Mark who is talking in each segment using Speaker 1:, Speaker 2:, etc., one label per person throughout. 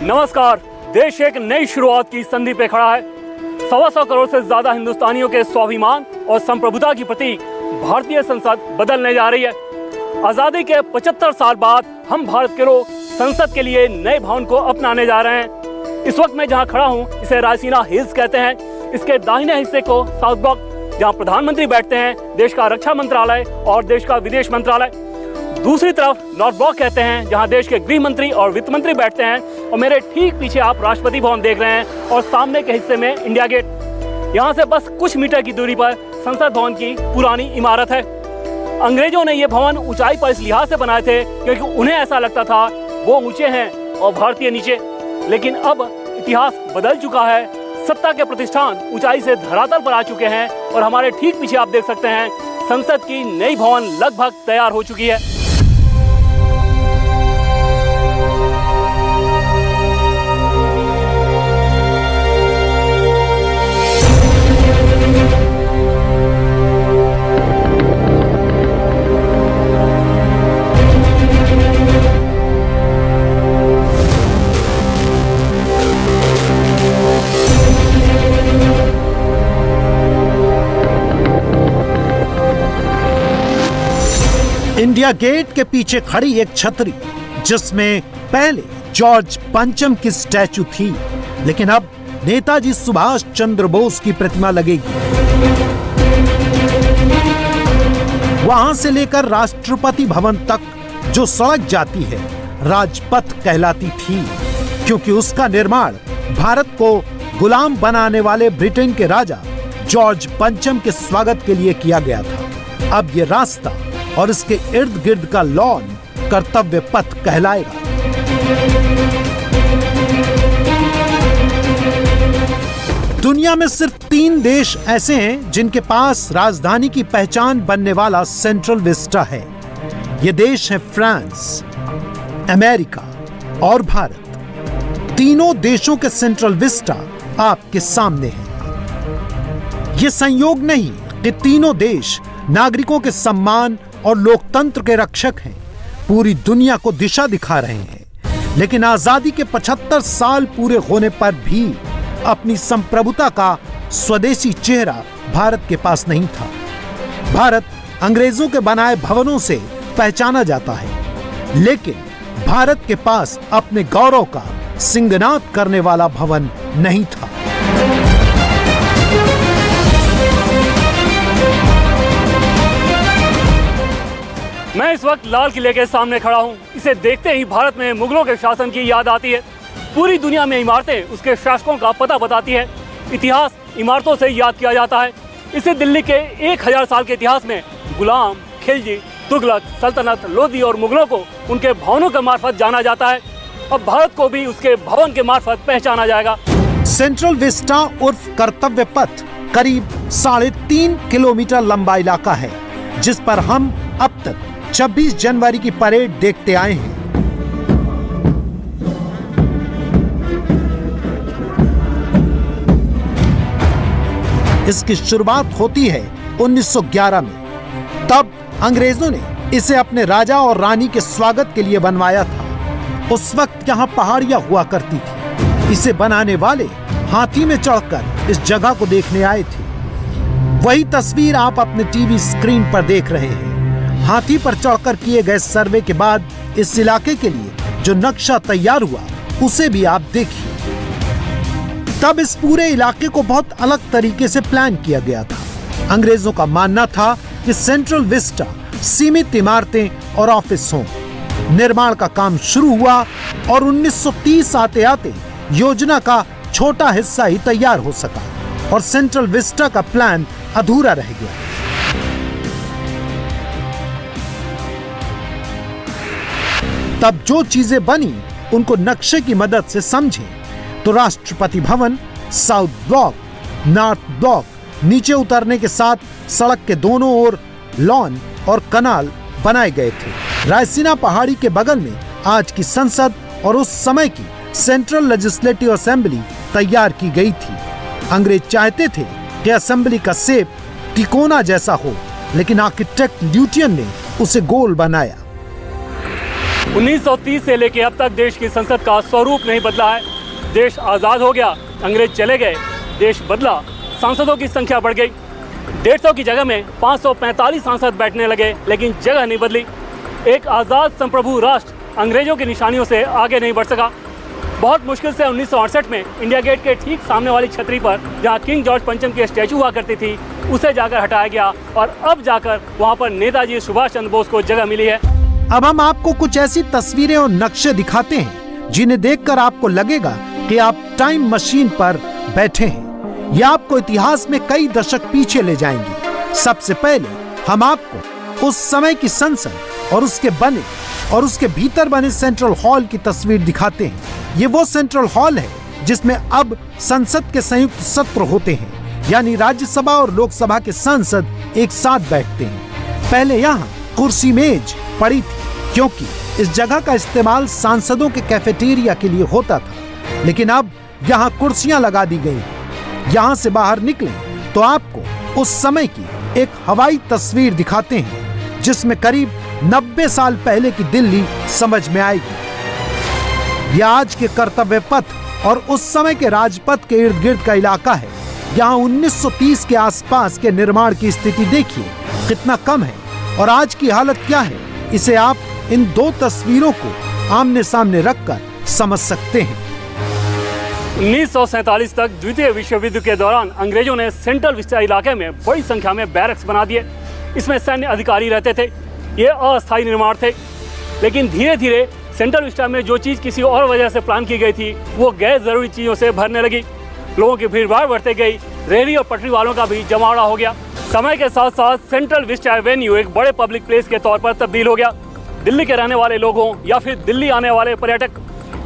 Speaker 1: नमस्कार। देश एक नई शुरुआत की संधि पे खड़ा है। 125 करोड़ से ज्यादा हिंदुस्तानियों के स्वाभिमान और संप्रभुता की प्रतीक भारतीय संसद बदलने जा रही है। आजादी के 75 साल बाद हम भारत के लोग संसद के लिए नए भवन को अपनाने जा रहे हैं। इस वक्त मैं जहां खड़ा हूं इसे रायसीना हिल्स कहते हैं। इसके दाहिने हिस्से को साउथ ब्लॉक, जहां प्रधानमंत्री बैठते हैं, देश का रक्षा मंत्रालय और देश का विदेश मंत्रालय। दूसरी तरफ नॉर्थ ब्लॉक कहते हैं, जहां देश के गृह मंत्री और वित्त मंत्री बैठते हैं। और मेरे ठीक पीछे आप राष्ट्रपति भवन देख रहे हैं और सामने के हिस्से में इंडिया गेट। यहाँ से बस कुछ मीटर की दूरी पर संसद भवन की पुरानी इमारत है। अंग्रेजों ने ये भवन ऊंचाई पर इस लिहाज से बनाए थे क्योंकि उन्हें ऐसा लगता था वो ऊंचे हैं और भारतीय नीचे। लेकिन अब इतिहास बदल चुका है। सत्ता के प्रतिष्ठान ऊंचाई से धरातल पर आ चुके हैं और हमारे ठीक पीछे आप देख सकते हैं संसद की नई भवन लगभग तैयार हो चुकी है।
Speaker 2: इंडिया गेट के पीछे खड़ी एक छतरी जिसमें पहले जॉर्ज पंचम की स्टैचू थी, लेकिन अब नेताजी सुभाष चंद्र बोस की प्रतिमा लगेगी। वहां से लेकर राष्ट्रपति भवन तक जो सड़क जाती है राजपथ कहलाती थी, क्योंकि उसका निर्माण भारत को गुलाम बनाने वाले ब्रिटेन के राजा जॉर्ज पंचम के स्वागत के लिए किया गया था। अब ये रास्ता और इसके इर्द गिर्द का लॉन कर्तव्य पथ कहलाएगा। दुनिया में सिर्फ 3 देश ऐसे हैं जिनके पास राजधानी की पहचान बनने वाला सेंट्रल विस्टा है। ये देश है फ्रांस, अमेरिका और भारत। तीनों देशों के सेंट्रल विस्टा आपके सामने हैं। ये संयोग नहीं कि तीनों देश नागरिकों के सम्मान और लोकतंत्र के रक्षक हैं, पूरी दुनिया को दिशा दिखा रहे हैं। लेकिन आजादी के 75 साल पूरे होने पर भी अपनी संप्रभुता का स्वदेशी चेहरा भारत के पास नहीं था। भारत अंग्रेजों के बनाए भवनों से पहचाना जाता है, लेकिन भारत के पास अपने गौरव का सिंगनाद करने वाला भवन नहीं था।
Speaker 1: मैं इस वक्त लाल किले के सामने खड़ा हूं। इसे देखते ही भारत में मुगलों के शासन की याद आती है। पूरी दुनिया में इमारतें उसके शासकों का पता बताती है। इतिहास इमारतों से याद किया जाता है। इसे दिल्ली के 1000 साल के इतिहास में गुलाम, खिलजी, तुगलक, सल्तनत, लोधी और मुगलों को उनके भवनों के मार्फत जाना जाता है। अब भारत को भी उसके भवन के मार्फत पहचाना जाएगा।
Speaker 2: सेंट्रल विस्टा उर्फ कर्तव्य पथ करीब 3.5 किलोमीटर लंबा इलाका है, जिस पर हम अब तक 26 जनवरी की परेड देखते आए हैं। इसकी शुरुआत होती है 1911 में। तब अंग्रेजों ने इसे अपने राजा और रानी के स्वागत के लिए बनवाया था। उस वक्त यहाँ पहाड़ियां हुआ करती थी। इसे बनाने वाले हाथी में चढ़कर इस जगह को देखने आए थे। वही तस्वीर आप अपने टीवी स्क्रीन पर देख रहे हैं। हाथी पर चढ़कर किए गए सर्वे के बाद इस इलाके के लिए जो नक्शा तैयार हुआ उसे भी आप देखिए। तब इस पूरे इलाके को बहुत अलग तरीके से प्लान किया गया था। अंग्रेजों का मानना था कि सेंट्रल विस्टा सीमित इमारतें और ऑफिस हों। निर्माण का काम शुरू हुआ और 1930 आते आते योजना का छोटा हिस्सा ही तैयार हो सका और सेंट्रल विस्टा का प्लान अधूरा रह गया। तब जो चीजें बनी उनको नक्शे की मदद से समझें तो Rashtrapati Bhavan, south block, north block, नीचे उतरने के साथ सड़क के दोनों ओर लॉन और कनाल बनाए गए थे। रायसीना पहाड़ी के बगल में आज की संसद और उस समय की सेंट्रल लेजिस्लेटिव असेंबली तैयार की गई थी। अंग्रेज चाहते थे कि असेंबली का शेप तिकोना जैसा हो, लेकिन आर्किटेक्ट ल्यूटियन ने उसे गोल बनाया।
Speaker 1: 1930 से लेकर अब तक देश की संसद का स्वरूप नहीं बदला है। देश आज़ाद हो गया, अंग्रेज चले गए, देश बदला, सांसदों की संख्या बढ़ गई। 150 की जगह में 545 सांसद बैठने लगे, लेकिन जगह नहीं बदली। एक आज़ाद संप्रभु राष्ट्र अंग्रेजों की निशानियों से आगे नहीं बढ़ सका। बहुत मुश्किल से 1968 में इंडिया गेट के ठीक सामने वाली छतरी पर जहां किंग जॉर्ज पंचम की स्टैचू हुआ करती थी, उसे जाकर हटाया गया और अब जाकर वहां पर नेताजी सुभाष चंद्र बोस को जगह मिली है।
Speaker 2: अब हम आपको कुछ ऐसी तस्वीरें और नक्शे दिखाते हैं जिन्हें देखकर आपको लगेगा कि आप टाइम मशीन पर बैठे हैं। ये आपको इतिहास में कई दशक पीछे ले जाएंगी। सबसे पहले हम आपको उस समय की संसद और उसके भीतर बने सेंट्रल हॉल की तस्वीर दिखाते हैं। ये वो सेंट्रल हॉल है जिसमें अब संसद के संयुक्त सत्र होते हैं, यानी राज्यसभा और लोकसभा के सांसद एक साथ बैठते हैं। पहले यहाँ कुर्सी मेज पड़ी थी क्योंकि इस जगह का इस्तेमाल सांसदों के कैफेटेरिया के लिए होता था, लेकिन अब यहाँ कुर्सियां लगा दी गई। यहाँ से बाहर निकले तो आपको उस समय की एक हवाई तस्वीर दिखाते हैं जिसमें करीब 90 साल पहले की दिल्ली समझ में आएगी। यह आज के कर्तव्य पथ और उस समय के राजपथ के इर्द गिर्द का इलाका है। यहाँ 1930 के आसपास के निर्माण की स्थिति देखिए कितना कम है और आज की हालत क्या है, इसे आप इन दो तस्वीरों को आमने सामने रखकर समझ सकते हैं।
Speaker 1: 1947 तक द्वितीय विश्व युद्ध के दौरान अंग्रेजों ने सेंट्रल विस्टा इलाके में बड़ी संख्या में बैरक्स बना दिए। इसमें सैन्य अधिकारी रहते थे। ये अस्थायी निर्माण थे, लेकिन धीरे धीरे सेंट्रल विस्टा में जो चीज़ किसी और वजह से प्लान की गई थी वो गैर जरूरी चीज़ों से भरने लगी। लोगों की भीड़भाड़ बढ़ते गई, रेहड़ी और पटरी वालों का भी जमावड़ा हो गया। समय के साथ साथ सेंट्रल विस्टा एवेन्यू एक बड़े पब्लिक प्लेस के तौर पर तब्दील हो गया। दिल्ली के रहने वाले लोगों या फिर दिल्ली आने वाले पर्यटक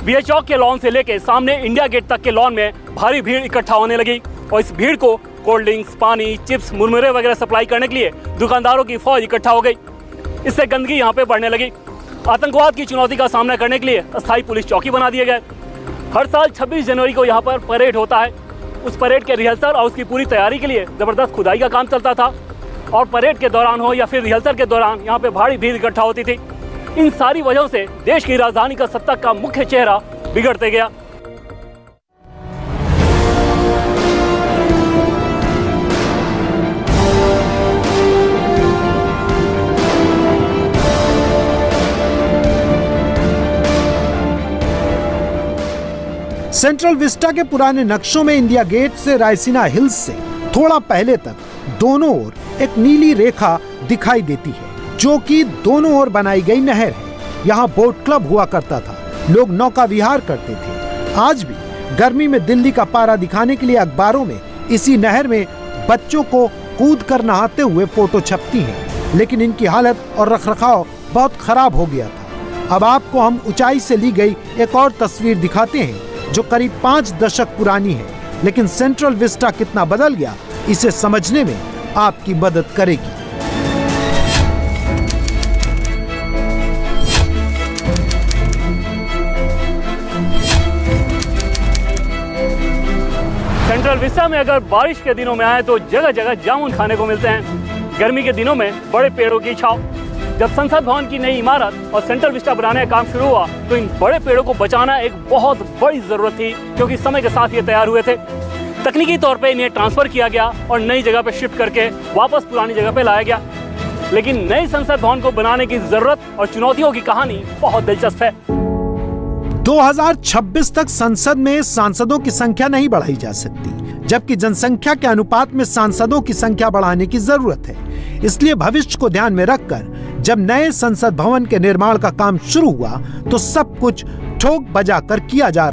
Speaker 1: बीए चौक के लॉन से लेकर सामने इंडिया गेट तक के लॉन में भारी भीड़ इकट्ठा होने लगी और इस भीड़ को कोल्ड ड्रिंक्स, पानी, चिप्स, मुरमुरे वगैरह सप्लाई करने के लिए दुकानदारों की फौज इकट्ठा हो गई। इससे गंदगी यहाँ पे बढ़ने लगी। आतंकवाद की चुनौती का सामना करने के लिए अस्थायी पुलिस चौकी बना दिए गए। हर साल 26 जनवरी को यहाँ पर परेड होता है। उस परेड के रिहर्सल और उसकी पूरी तैयारी के लिए ज़बरदस्त खुदाई का काम चलता था और परेड के दौरान हो या फिर रिहर्सल के दौरान यहाँ पे भारी भीड़ इकट्ठा होती थी। इन सारी वजहों से देश की राजधानी का सत्ता का मुख्य चेहरा बिगड़ते गया।
Speaker 2: सेंट्रल विस्टा के पुराने नक्शों में इंडिया गेट से रायसीना हिल्स से थोड़ा पहले तक दोनों ओर एक नीली रेखा दिखाई देती है जो कि दोनों ओर बनाई गई नहर है। यहाँ बोट क्लब हुआ करता था, लोग नौका विहार करते थे। आज भी गर्मी में दिल्ली का पारा दिखाने के लिए अखबारों में इसी नहर में बच्चों को कूद कर नहाते हुए फोटो छपती हैं, लेकिन इनकी हालत और रखरखाव बहुत खराब हो गया था। अब आपको हम ऊंचाई से ली गई एक और तस्वीर दिखाते हैं जो करीब 5 दशक पुरानी है, लेकिन सेंट्रल विस्टा कितना बदल गया इसे समझने में आपकी मदद करेगी।
Speaker 1: सेंट्रल विस्टा में अगर बारिश के दिनों में आए तो जगह जगह जामुन खाने को मिलते हैं। गर्मी के दिनों में बड़े पेड़ों की छाव। जब संसद भवन की नई इमारत और सेंट्रल विस्टा बनाने का काम शुरू हुआ तो इन बड़े पेड़ों को बचाना एक बहुत बड़ी जरूरत थी, क्योंकि समय के साथ ये तैयार हुए थे। तकनीकी तौर पे इन्हें ट्रांसफर किया गया और नई जगह पे शिफ्ट करके वापस पुरानी जगह पे लाया गया। लेकिन नई संसद भवन को बनाने की जरूरत और चुनौतियों की कहानी बहुत दिलचस्प है।
Speaker 2: 2026 तक संसद में सांसदों की संख्या नहीं बढ़ाई जा सकती, जबकि जनसंख्या के अनुपात में सांसदों की संख्या बढ़ाने की जरूरत है। इसलिए भविष्य को ध्यान में रखकर जब नए संसद भवन के निर्माण का काम शुरू हुआ तो सब कुछ ठोक बजाकर किया जा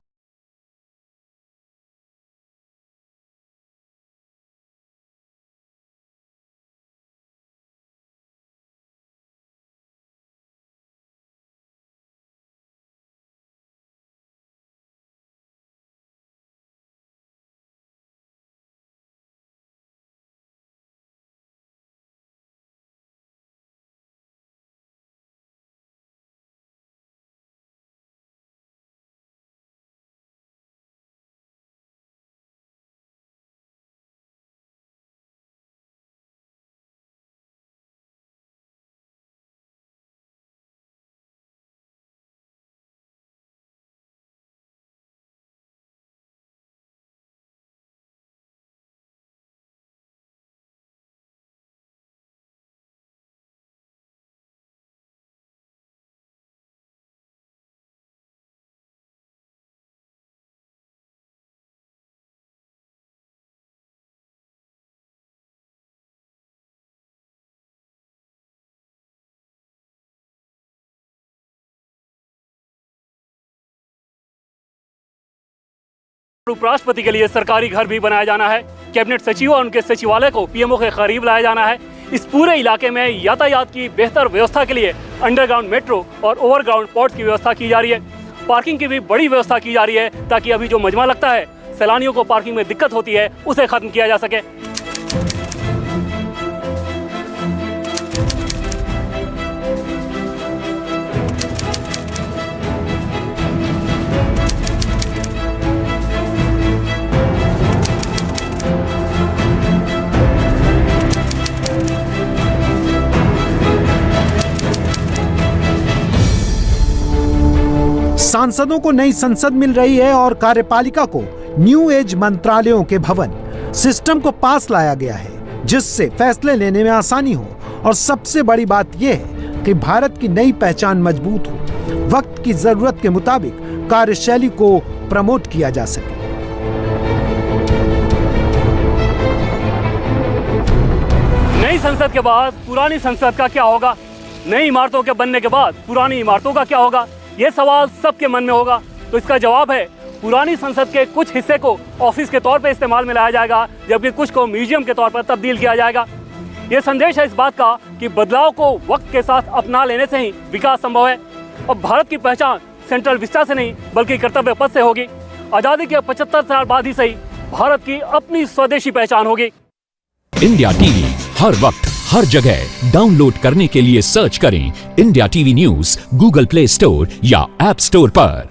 Speaker 1: उपराष्ट्रपति के लिए सरकारी घर भी बनाया जाना है। कैबिनेट सचिव और उनके सचिवालय को पीएमओ के करीब लाया जाना है। इस पूरे इलाके में यातायात की बेहतर व्यवस्था के लिए अंडरग्राउंड मेट्रो और ओवरग्राउंड पोर्ट की व्यवस्था की जा रही है। पार्किंग की भी बड़ी व्यवस्था की जा रही है ताकि अभी जो मजमा लगता है, सैलानियों को पार्किंग में दिक्कत होती है, उसे खत्म किया जा सके।
Speaker 2: सांसदों को नई संसद मिल रही है और कार्यपालिका को न्यू एज मंत्रालयों के भवन सिस्टम को पास लाया गया है, जिससे फैसले लेने में आसानी हो। और सबसे बड़ी बात यह है कि भारत की नई पहचान मजबूत हो, वक्त की जरूरत के मुताबिक कार्यशैली को प्रमोट किया जा सके।
Speaker 1: नई संसद के बाद पुरानी संसद का क्या होगा? नई इमारतों के बनने के बाद पुरानी इमारतों का क्या होगा? ये सवाल सबके मन में होगा। तो इसका जवाब है, पुरानी संसद के कुछ हिस्से को ऑफिस के तौर पर इस्तेमाल में लाया जाएगा, जबकि कुछ को म्यूजियम के तौर पर तब्दील किया जाएगा। ये संदेश है इस बात का कि बदलाव को वक्त के साथ अपना लेने से ही विकास संभव है। अब भारत की पहचान सेंट्रल विस्टा से नहीं बल्कि कर्तव्य पथ से होगी। आजादी के 75 साल बाद ही सही भारत की अपनी स्वदेशी पहचान होगी।
Speaker 3: इंडिया टीवी हर वक्त हर जगह डाउनलोड करने के लिए सर्च करें India TV news Google play store या ऐप स्टोर पर।